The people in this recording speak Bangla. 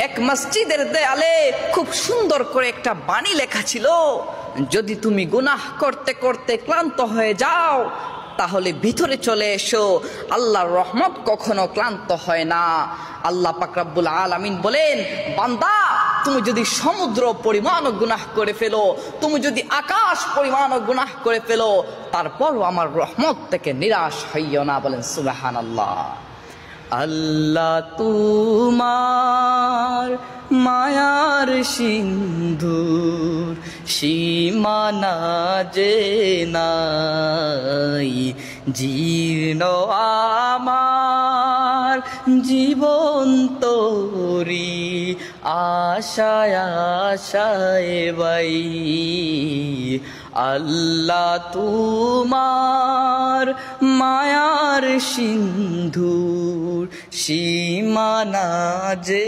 এক মসজিদের দেয়ালে খুব সুন্দর করে একটা বাণী লেখা ছিল, যদি তুমি গুনাহ করতে করতে ক্লান্ত হয়ে যাও তাহলে ভিতরে চলে এসো, আল্লাহর রহমত কখনো ক্লান্ত হয় না। আল্লাহ পাক রব্বুল আলামিন বলেন, বান্দা তুমি যদি সমুদ্র পরিমাণও গুনাহ করে ফেলো, তুমি যদি আকাশ পরিমাণও গুনাহ করে ফেলো, তারপরও আমার রহমত থেকে নিরাশ হইও না। বলেন সুবহানাল্লাহ। আল্লাহ তোমার মায়ার সিন্ধুর সীমানা যে নাই, জীর্ণ আমার জীবন তোরি আশায় আশায় বাই। আল্লাহ তোমার মায়ার সিন্ধুর সীমানা যে